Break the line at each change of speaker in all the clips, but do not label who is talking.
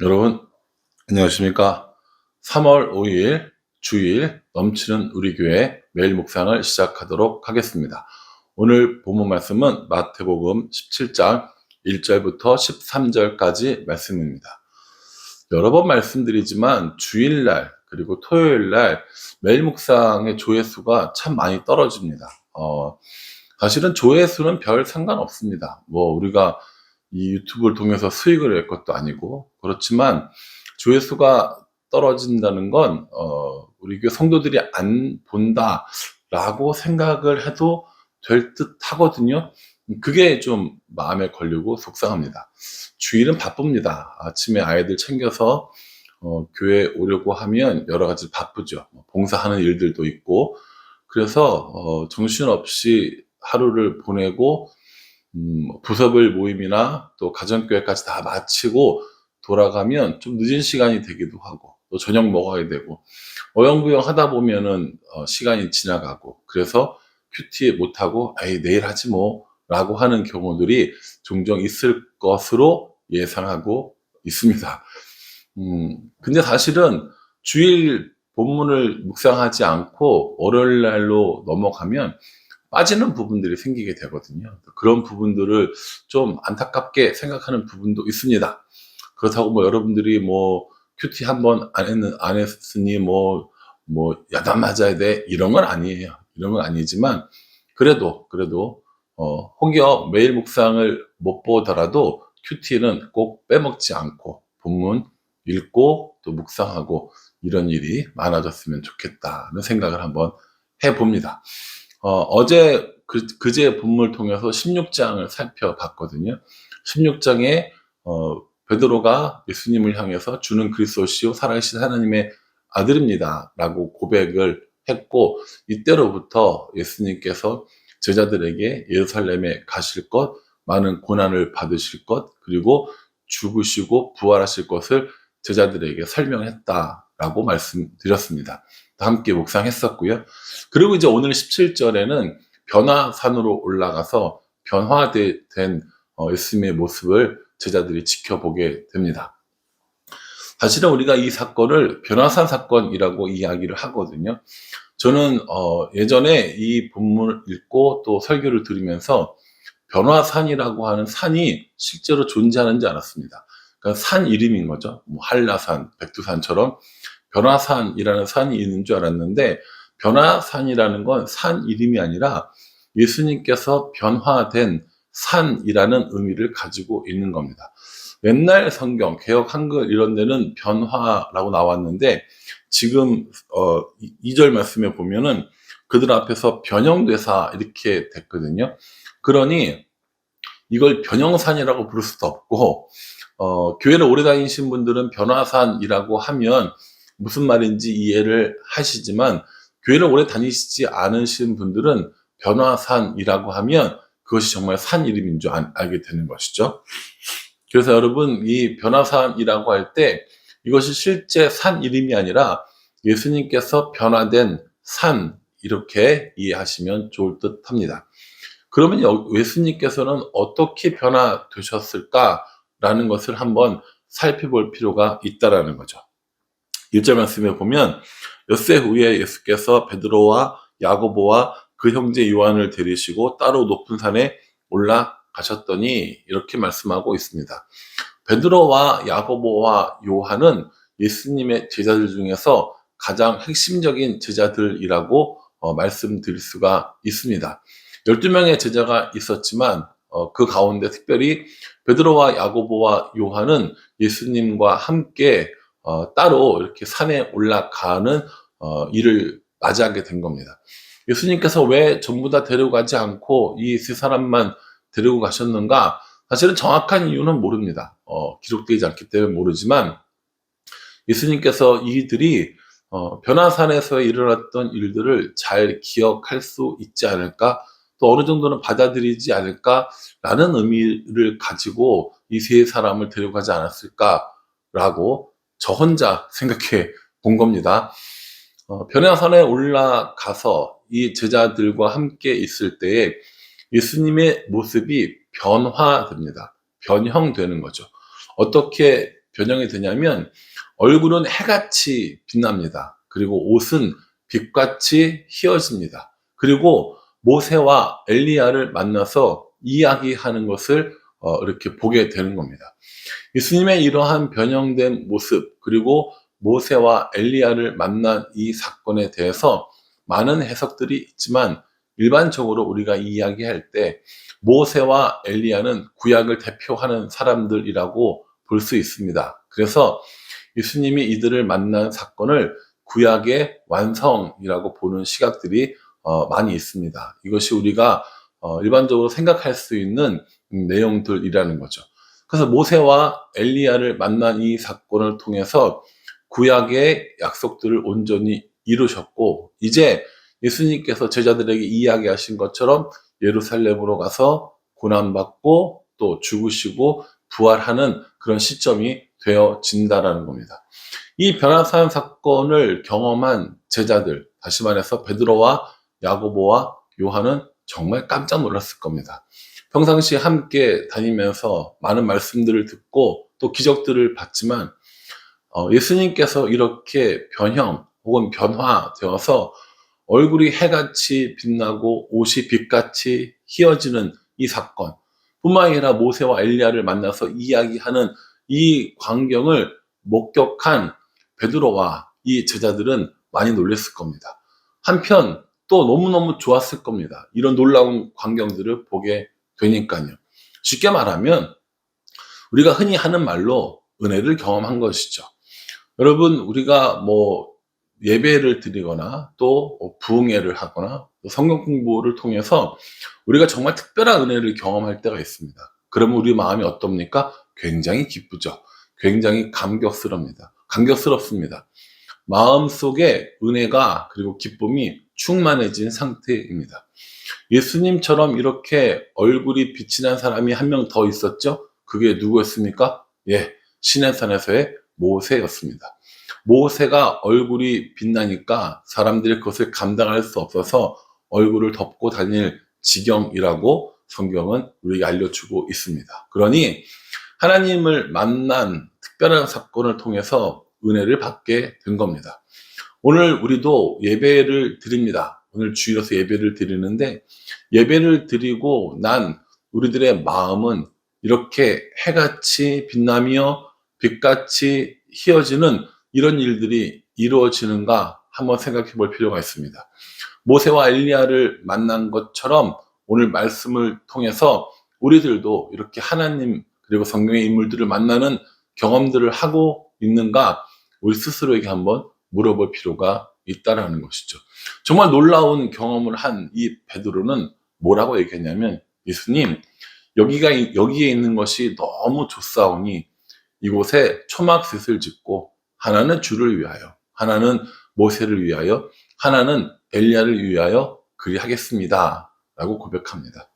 여러분, 안녕하십니까? 3월 5일 주일 넘치는 우리 교회 매일 묵상을 시작하도록 하겠습니다. 오늘 본문 말씀은 마태복음 17장 1절부터 13절까지 말씀입니다. 여러 번 말씀드리지만 주일날 그리고 토요일날 매일 묵상의 조회수가 참 많이 떨어집니다. 사실은 조회수는 별 상관없습니다. 우리가 이 유튜브를 통해서 수익을 낼 것도 아니고, 그렇지만 조회수가 떨어진다는 건 우리 교회 성도들이 안 본다라고 생각을 해도 될 듯 하거든요. 그게 좀 마음에 걸리고 속상합니다. 주일은 바쁩니다. 아침에 아이들 챙겨서 교회 오려고 하면 여러 가지 바쁘죠. 봉사하는 일들도 있고, 그래서 정신없이 하루를 보내고 부서별 모임이나 또 가정교회까지 다 마치고 돌아가면 좀 늦은 시간이 되기도 하고, 또 저녁 먹어야 되고 어영부영 하다 보면은 시간이 지나가고, 그래서 큐티 못하고 에이 내일 하지 뭐 라고 하는 경우들이 종종 있을 것으로 예상하고 있습니다. 근데 사실은 주일 본문을 묵상하지 않고 월요일 날로 넘어가면 빠지는 부분들이 생기게 되거든요. 그런 부분들을 좀 안타깝게 생각하는 부분도 있습니다. 그렇다고 여러분들이 큐티 한 번 안 했으니 야단 맞아야 돼 이런 건 아니에요. 이런 건 아니지만 그래도 혹여 매일 묵상을 못 보더라도 큐티는 꼭 빼먹지 않고 본문 읽고 또 묵상하고 이런 일이 많아졌으면 좋겠다는 생각을 한번 해봅니다. 어제 그제 본문을 통해서 16장을 살펴봤거든요. 16장에 베드로가 예수님을 향해서 주는 그리스도시요 살아계신 하나님의 아들입니다 라고 고백을 했고, 이때로부터 예수님께서 제자들에게 예루살렘에 가실 것, 많은 고난을 받으실 것, 그리고 죽으시고 부활하실 것을 제자들에게 설명했다라고 말씀드렸습니다. 함께 묵상했었고요. 그리고 이제 오늘 17절에는 변화산으로 올라가서 변화된 예수님의 모습을 제자들이 지켜보게 됩니다. 사실은 우리가 이 사건을 변화산 사건이라고 이야기를 하거든요. 저는 예전에 이 본문을 읽고 또 설교를 들으면서 변화산이라고 하는 산이 실제로 존재하는지 알았습니다. 그러니까 산 이름인 거죠. 한라산, 백두산처럼 변화산이라는 산이 있는 줄 알았는데, 변화산이라는 건 산 이름이 아니라 예수님께서 변화된 산이라는 의미를 가지고 있는 겁니다. 옛날 성경, 개역 한글 이런 데는 변화라고 나왔는데, 지금 2절 말씀에 보면은 그들 앞에서 변형대사 이렇게 됐거든요. 그러니 이걸 변형산이라고 부를 수도 없고, 교회를 오래 다니신 분들은 변화산이라고 하면 무슨 말인지 이해를 하시지만, 교회를 오래 다니시지 않으신 분들은 변화산이라고 하면 그것이 정말 산 이름인 줄 알게 되는 것이죠. 그래서 여러분, 이 변화산이라고 할 때 이것이 실제 산 이름이 아니라 예수님께서 변화된 산, 이렇게 이해하시면 좋을 듯 합니다. 그러면 예수님께서는 어떻게 변화되셨을까라는 것을 한번 살펴볼 필요가 있다라는 거죠. 1절 말씀에 보면 엿새 후에 예수께서 베드로와 야고보와 그 형제 요한을 데리시고 따로 높은 산에 올라가셨더니 이렇게 말씀하고 있습니다. 베드로와 야고보와 요한은 예수님의 제자들 중에서 가장 핵심적인 제자들이라고 말씀드릴 수가 있습니다. 12명의 제자가 있었지만 그 가운데 특별히 베드로와 야고보와 요한은 예수님과 함께 따로 이렇게 산에 올라가는 일을 맞이하게 된 겁니다. 예수님께서 왜 전부 다 데려가지 않고 이 세 사람만 데리고 가셨는가? 사실은 정확한 이유는 모릅니다. 기록되지 않기 때문에 모르지만, 예수님께서 이들이 변화산에서 일어났던 일들을 잘 기억할 수 있지 않을까, 또 어느 정도는 받아들이지 않을까라는 의미를 가지고 이 세 사람을 데려가지 않았을까라고 저 혼자 생각해 본 겁니다. 변화산에 올라가서 이 제자들과 함께 있을 때에 예수님의 모습이 변화됩니다. 변형되는 거죠. 어떻게 변형이 되냐면 얼굴은 해같이 빛납니다. 그리고 옷은 빛같이 희어집니다. 그리고 모세와 엘리야를 만나서 이야기하는 것을 이렇게 보게 되는 겁니다. 예수님의 이러한 변형된 모습, 그리고 모세와 엘리야를 만난 이 사건에 대해서 많은 해석들이 있지만 일반적으로 우리가 이야기할 때 모세와 엘리야는 구약을 대표하는 사람들이라고 볼 수 있습니다. 그래서 예수님이 이들을 만난 사건을 구약의 완성이라고 보는 시각들이 많이 있습니다. 이것이 우리가 일반적으로 생각할 수 있는 내용들이라는 거죠. 그래서 모세와 엘리야를 만난 이 사건을 통해서 구약의 약속들을 온전히 이루셨고, 이제 예수님께서 제자들에게 이야기하신 것처럼 예루살렘으로 가서 고난받고 또 죽으시고 부활하는 그런 시점이 되어진다라는 겁니다. 이 변화산 사건을 경험한 제자들, 다시 말해서 베드로와 야고보와 요한은 정말 깜짝 놀랐을 겁니다. 평상시에 함께 다니면서 많은 말씀들을 듣고 또 기적들을 봤지만 예수님께서 이렇게 변형 혹은 변화되어서 얼굴이 해같이 빛나고 옷이 빛같이 희어지는 이 사건 뿐만 아니라 모세와 엘리야를 만나서 이야기하는 이 광경을 목격한 베드로와 이 제자들은 많이 놀랐을 겁니다. 한편 또 너무너무 좋았을 겁니다. 이런 놀라운 광경들을 보게 되니까요. 쉽게 말하면 우리가 흔히 하는 말로 은혜를 경험한 것이죠. 여러분, 우리가 예배를 드리거나 또 부흥회를 하거나 또 성경 공부를 통해서 우리가 정말 특별한 은혜를 경험할 때가 있습니다. 그러면 우리 마음이 어떻습니까? 굉장히 기쁘죠. 굉장히 감격스럽습니다. 마음속에 은혜가 그리고 기쁨이 충만해진 상태입니다. 예수님처럼 이렇게 얼굴이 빛이 난 사람이 한 명 더 있었죠? 그게 누구였습니까? 시내산에서의 모세였습니다. 모세가 얼굴이 빛나니까 사람들이 그것을 감당할 수 없어서 얼굴을 덮고 다닐 지경이라고 성경은 우리에게 알려주고 있습니다. 그러니 하나님을 만난 특별한 사건을 통해서 은혜를 받게 된 겁니다. 오늘 우리도 예배를 드립니다. 오늘 주일에서 예배를 드리는데 예배를 드리고 난 우리들의 마음은 이렇게 해같이 빛나며 빛같이 희어지는 이런 일들이 이루어지는가 한번 생각해 볼 필요가 있습니다. 모세와 엘리야를 만난 것처럼 오늘 말씀을 통해서 우리들도 이렇게 하나님 그리고 성경의 인물들을 만나는 경험들을 하고 있는가 우리 스스로에게 한번 물어볼 필요가 있다라는 것이죠. 정말 놀라운 경험을 한 이 베드로는 뭐라고 얘기했냐면 예수님 여기에 있는 것이 너무 좋사오니 이곳에 초막셋을 짓고 하나는 주를 위하여 하나는 모세를 위하여 하나는 엘리야를 위하여 그리하겠습니다 라고 고백합니다.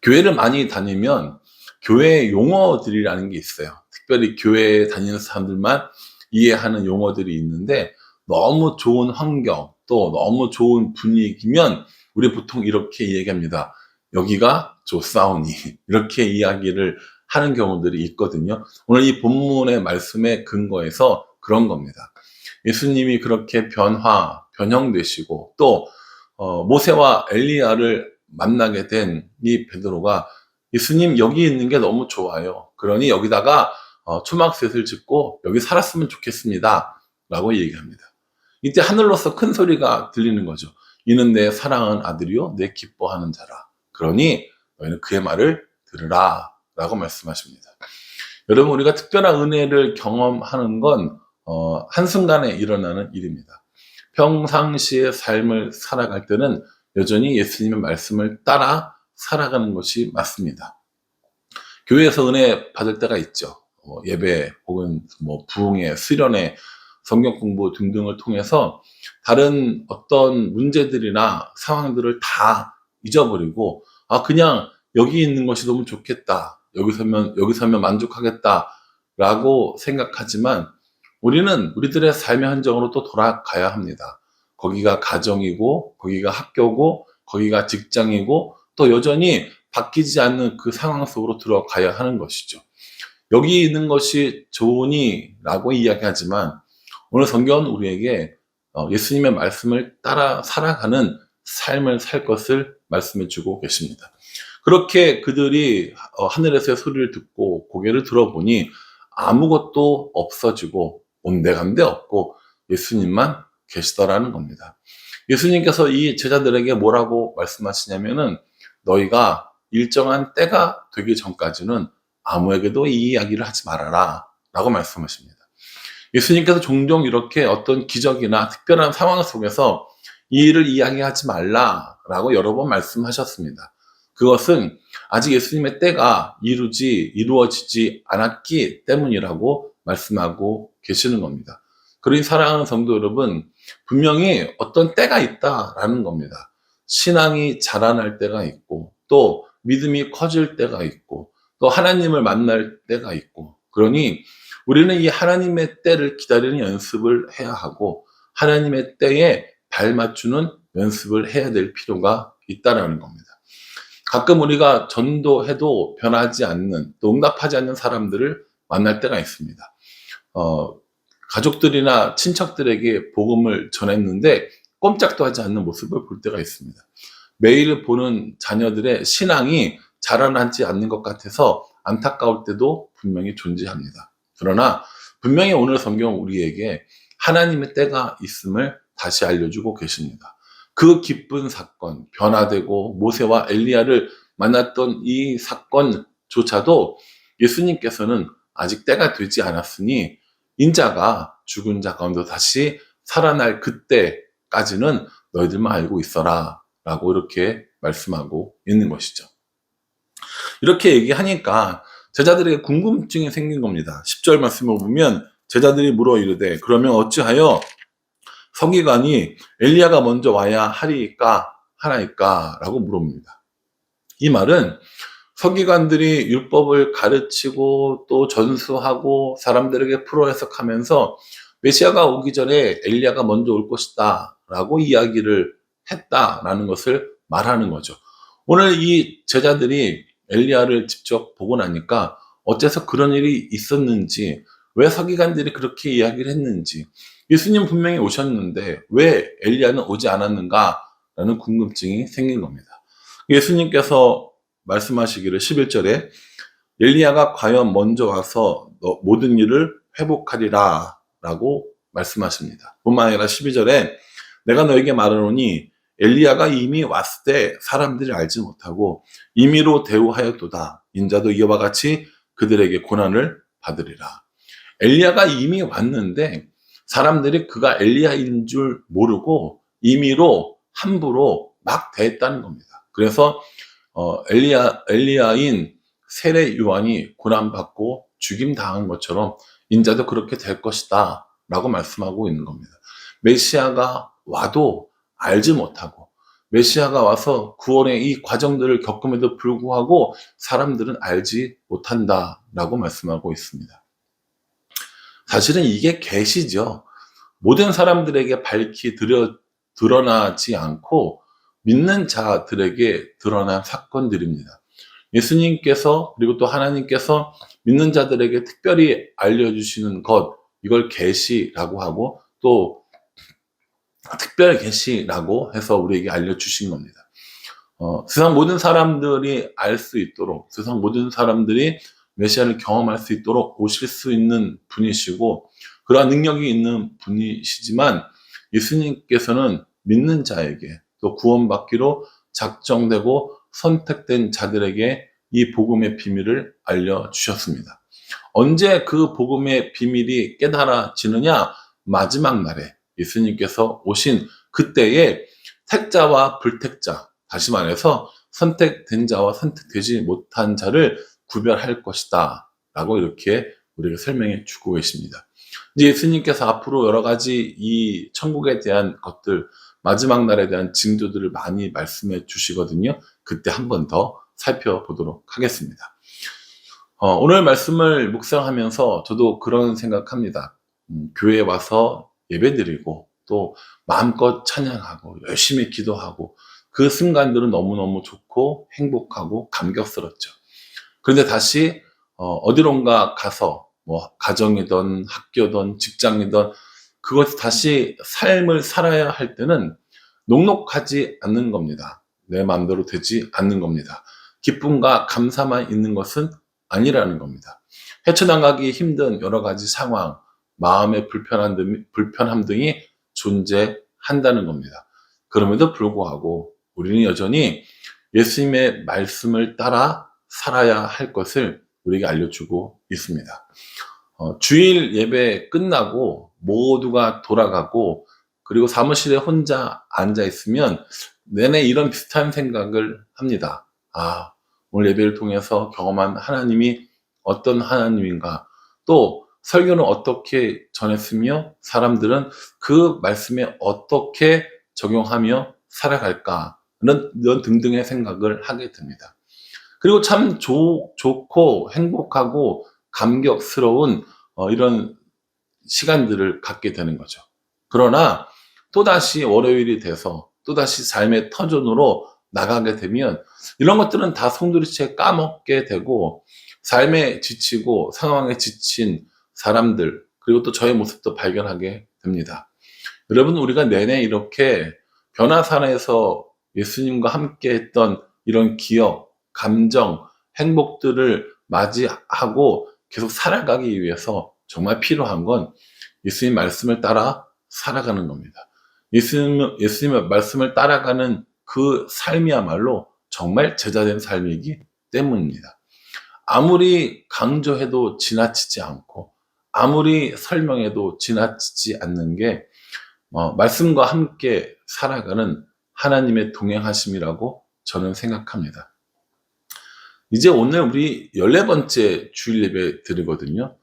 교회를 많이 다니면 교회 용어들이라는 게 있어요. 특별히 교회에 다니는 사람들만 이해하는 용어들이 있는데 너무 좋은 환경 또 너무 좋은 분위기면 우리 보통 이렇게 얘기합니다. 여기가 좋사오니 이렇게 이야기를 하는 경우들이 있거든요. 오늘 이 본문의 말씀에 근거해서 그런 겁니다. 예수님이 그렇게 변형되시고 또 모세와 엘리야를 만나게 된 이 베드로가 예수님 여기 있는 게 너무 좋아요. 그러니 여기다가 초막셋을 짓고 여기 살았으면 좋겠습니다. 라고 얘기합니다. 이때 하늘로서 큰 소리가 들리는 거죠. 이는 내 사랑하는 아들이요 내 기뻐하는 자라. 그러니 너희는 그의 말을 들으라 라고 말씀하십니다. 여러분 우리가 특별한 은혜를 경험하는 건 한순간에 일어나는 일입니다. 평상시의 삶을 살아갈 때는 여전히 예수님의 말씀을 따라 살아가는 것이 맞습니다. 교회에서 은혜 받을 때가 있죠. 예배 혹은 부흥회, 수련회, 성경 공부 등등을 통해서 다른 어떤 문제들이나 상황들을 다 잊어버리고 그냥 여기 있는 것이 너무 좋겠다. 여기 서면 만족하겠다라고 생각하지만 우리는 우리들의 삶의 현장으로 또 돌아가야 합니다. 거기가 가정이고 거기가 학교고 거기가 직장이고 또 여전히 바뀌지 않는 그 상황 속으로 들어가야 하는 것이죠. 여기 있는 것이 좋으니 라고 이야기하지만 오늘 성경은 우리에게 예수님의 말씀을 따라 살아가는 삶을 살 것을 말씀해 주고 계십니다. 그렇게 그들이 하늘에서의 소리를 듣고 고개를 들어보니 아무것도 없어지고 온데간데 없고 예수님만 계시더라는 겁니다. 예수님께서 이 제자들에게 뭐라고 말씀하시냐면은 너희가 일정한 때가 되기 전까지는 아무에게도 이 이야기를 하지 말아라 라고 말씀하십니다. 예수님께서 종종 이렇게 어떤 기적이나 특별한 상황 속에서 이 일을 이야기하지 말라라고 여러 번 말씀하셨습니다. 그것은 아직 예수님의 때가 이루어지지 않았기 때문이라고 말씀하고 계시는 겁니다. 그러니 사랑하는 성도 여러분, 분명히 어떤 때가 있다라는 겁니다. 신앙이 자라날 때가 있고, 또 믿음이 커질 때가 있고, 또 하나님을 만날 때가 있고, 그러니 우리는 이 하나님의 때를 기다리는 연습을 해야 하고 하나님의 때에 발맞추는 연습을 해야 될 필요가 있다는 겁니다. 가끔 우리가 전도해도 변하지 않는, 또 응답하지 않는 사람들을 만날 때가 있습니다. 가족들이나 친척들에게 복음을 전했는데 꼼짝도 하지 않는 모습을 볼 때가 있습니다. 매일 보는 자녀들의 신앙이 자라나지 않는 것 같아서 안타까울 때도 분명히 존재합니다. 그러나 분명히 오늘 성경은 우리에게 하나님의 때가 있음을 다시 알려주고 계십니다. 그 기쁜 사건, 변화되고 모세와 엘리야를 만났던 이 사건조차도 예수님께서는 아직 때가 되지 않았으니 인자가 죽은 자 가운데 다시 살아날 그때까지는 너희들만 알고 있어라 라고 이렇게 말씀하고 있는 것이죠. 이렇게 얘기하니까 제자들에게 궁금증이 생긴 겁니다. 10절 말씀을 보면 제자들이 물어 이르되 그러면 어찌하여 서기관이 엘리야가 먼저 와야 하나이까 라고 물어봅니다. 이 말은 서기관들이 율법을 가르치고 또 전수하고 사람들에게 풀어 해석하면서 메시아가 오기 전에 엘리야가 먼저 올 것이다 라고 이야기를 했다라는 것을 말하는 거죠. 오늘 이 제자들이 엘리야를 직접 보고 나니까 어째서 그런 일이 있었는지, 왜 서기관들이 그렇게 이야기를 했는지, 예수님 분명히 오셨는데 왜 엘리야는 오지 않았는가라는 궁금증이 생긴 겁니다. 예수님께서 말씀하시기를 11절에 엘리야가 과연 먼저 와서 모든 일을 회복하리라 라고 말씀하십니다. 뿐만 아니라 12절에 내가 너에게 말하노니 엘리야가 이미 왔을 때 사람들이 알지 못하고 임의로 대우하였도다. 인자도 이와 같이 그들에게 고난을 받으리라. 엘리야가 이미 왔는데 사람들이 그가 엘리야인 줄 모르고 임의로 함부로 막 대했다는 겁니다. 그래서 엘리야인 세례 요한이 고난받고 죽임당한 것처럼 인자도 그렇게 될 것이다 라고 말씀하고 있는 겁니다. 메시아가 와도 알지 못하고 메시아가 와서 구원의 이 과정들을 겪음에도 불구하고 사람들은 알지 못한다라고 말씀하고 있습니다. 사실은 이게 계시죠. 모든 사람들에게 밝히 드러나지 않고 믿는 자들에게 드러난 사건들입니다. 예수님께서 그리고 또 하나님께서 믿는 자들에게 특별히 알려주시는 것, 이걸 계시라고 하고 또 특별 계시라고 해서 우리에게 알려주신 겁니다. 세상 모든 사람들이 알 수 있도록, 세상 모든 사람들이 메시아를 경험할 수 있도록 오실 수 있는 분이시고 그러한 능력이 있는 분이시지만 예수님께서는 믿는 자에게 또 구원받기로 작정되고 선택된 자들에게 이 복음의 비밀을 알려주셨습니다. 언제 그 복음의 비밀이 깨달아지느냐? 마지막 날에 예수님께서 오신 그때에 택자와 불택자, 다시 말해서 선택된 자와 선택되지 못한 자를 구별할 것이다 라고 이렇게 우리에게 설명해 주고 계십니다. 이제 예수님께서 앞으로 여러 가지 이 천국에 대한 것들, 마지막 날에 대한 징조들을 많이 말씀해 주시거든요. 그때 한 번 더 살펴보도록 하겠습니다. 오늘 말씀을 묵상하면서 저도 그런 생각합니다. 교회에 와서 예배드리고 또 마음껏 찬양하고 열심히 기도하고 그 순간들은 너무너무 좋고 행복하고 감격스럽죠. 그런데 다시 어디론가 가서 뭐 가정이든 학교든 직장이든 그것 다시 삶을 살아야 할 때는 녹록하지 않는 겁니다. 내 마음대로 되지 않는 겁니다. 기쁨과 감사만 있는 것은 아니라는 겁니다. 헤쳐나가기 힘든 여러 가지 상황, 마음의 불편함 등이 존재한다는 겁니다. 그럼에도 불구하고 우리는 여전히 예수님의 말씀을 따라 살아야 할 것을 우리에게 알려주고 있습니다. 주일 예배 끝나고 모두가 돌아가고 그리고 사무실에 혼자 앉아 있으면 내내 이런 비슷한 생각을 합니다. 오늘 예배를 통해서 경험한 하나님이 어떤 하나님인가, 또 설교는 어떻게 전했으며 사람들은 그 말씀에 어떻게 적용하며 살아갈까, 이런 등등의 생각을 하게 됩니다. 그리고 참 좋고 행복하고 감격스러운 이런 시간들을 갖게 되는 거죠. 그러나 또다시 월요일이 돼서 또다시 삶의 터전으로 나가게 되면 이런 것들은 다 송두리째 까먹게 되고 삶에 지치고 상황에 지친 사람들, 그리고 또 저의 모습도 발견하게 됩니다. 여러분, 우리가 내내 이렇게 변화산에서 예수님과 함께 했던 이런 기억, 감정, 행복들을 맞이하고 계속 살아가기 위해서 정말 필요한 건 예수님 말씀을 따라 살아가는 겁니다. 예수님의 말씀을 따라가는 그 삶이야말로 정말 제자된 삶이기 때문입니다. 아무리 강조해도 지나치지 않고 아무리 설명해도 지나치지 않는 게 말씀과 함께 살아가는 하나님의 동행하심이라고 저는 생각합니다. 이제 오늘 우리 14번째 주일 예배 드리거든요.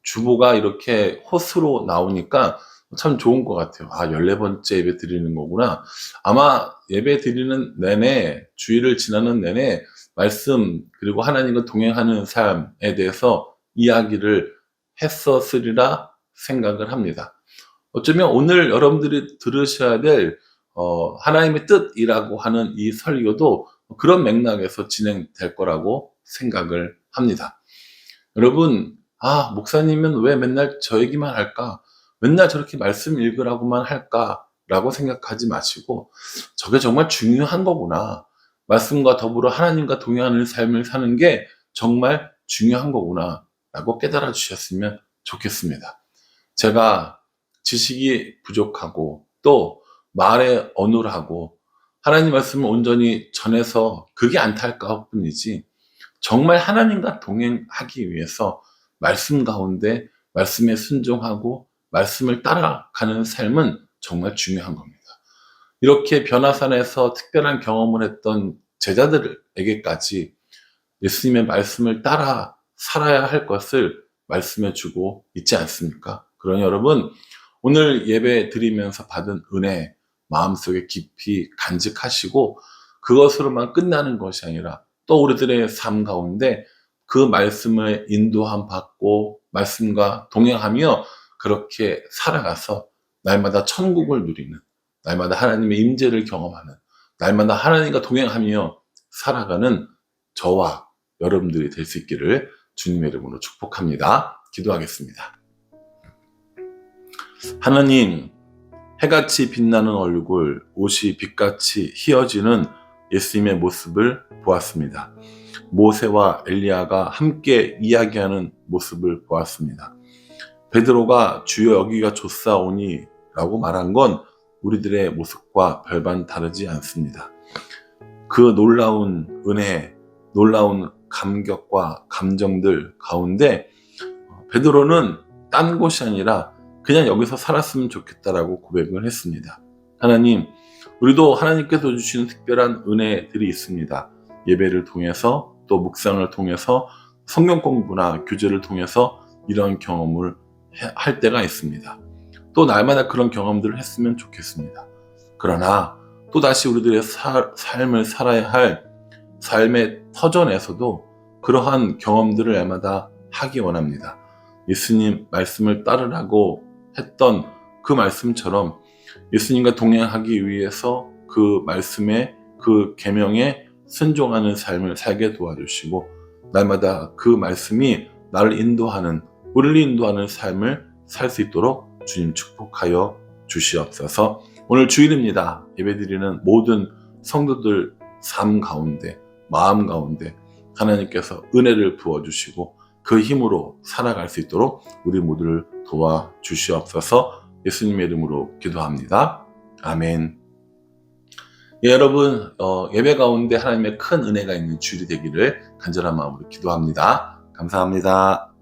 주보가 이렇게 호수로 나오니까 참 좋은 것 같아요. 14번째 예배 드리는 거구나. 아마 예배 드리는 내내, 주일을 지나는 내내 말씀, 그리고 하나님과 동행하는 삶에 대해서 이야기를 했었으리라 생각을 합니다. 어쩌면 오늘 여러분들이 들으셔야 될 하나님의 뜻이라고 하는 이 설교도 그런 맥락에서 진행될 거라고 생각을 합니다. 여러분, 목사님은 왜 맨날 저 얘기만 할까? 맨날 저렇게 말씀 읽으라고만 할까? 라고 생각하지 마시고 저게 정말 중요한 거구나. 말씀과 더불어 하나님과 동행하는 삶을 사는 게 정말 중요한 거구나 라고 깨달아 주셨으면 좋겠습니다. 제가 지식이 부족하고 또 말에 어눌하고 하나님 말씀을 온전히 전해서 그게 안타까울 뿐이지, 정말 하나님과 동행하기 위해서 말씀 가운데 말씀에 순종하고 말씀을 따라가는 삶은 정말 중요한 겁니다. 이렇게 변화산에서 특별한 경험을 했던 제자들에게까지 예수님의 말씀을 따라 살아야 할 것을 말씀해 주고 있지 않습니까? 그러니 여러분, 오늘 예배 드리면서 받은 은혜 마음속에 깊이 간직하시고 그것으로만 끝나는 것이 아니라 또 우리들의 삶 가운데 그 말씀을 인도함 받고 말씀과 동행하며 그렇게 살아가서 날마다 천국을 누리는, 날마다 하나님의 임재를 경험하는, 날마다 하나님과 동행하며 살아가는 저와 여러분들이 될 수 있기를 주님의 이름으로 축복합니다. 기도하겠습니다. 하나님, 해같이 빛나는 얼굴, 옷이 빛같이 희어지는 예수님의 모습을 보았습니다. 모세와 엘리야가 함께 이야기하는 모습을 보았습니다. 베드로가 주여 여기가 좋사오니 라고 말한 건 우리들의 모습과 별반 다르지 않습니다. 그 놀라운 은혜, 놀라운 감격과 감정들 가운데 베드로는 딴 곳이 아니라 그냥 여기서 살았으면 좋겠다라고 고백을 했습니다. 하나님, 우리도 하나님께서 주시는 특별한 은혜들이 있습니다. 예배를 통해서 또 묵상을 통해서 성경 공부나 교제를 통해서 이런 경험을 할 때가 있습니다. 또 날마다 그런 경험들을 했으면 좋겠습니다. 그러나 또다시 우리들의 삶을 살아야 할 삶의 터전에서도 그러한 경험들을 날마다 하기 원합니다. 예수님 말씀을 따르라고 했던 그 말씀처럼 예수님과 동행하기 위해서 그 말씀에, 그 계명에 순종하는 삶을 살게 도와주시고 날마다 그 말씀이 나를 인도하는, 우리를 인도하는 삶을 살 수 있도록 주님 축복하여 주시옵소서. 오늘 주일입니다. 예배드리는 모든 성도들 삶 가운데, 마음 가운데 하나님께서 은혜를 부어주시고 그 힘으로 살아갈 수 있도록 우리 모두를 도와주시옵소서. 예수님의 이름으로 기도합니다. 아멘. 예, 여러분, 예배 가운데 하나님의 큰 은혜가 있는 주일이 되기를 간절한 마음으로 기도합니다. 감사합니다.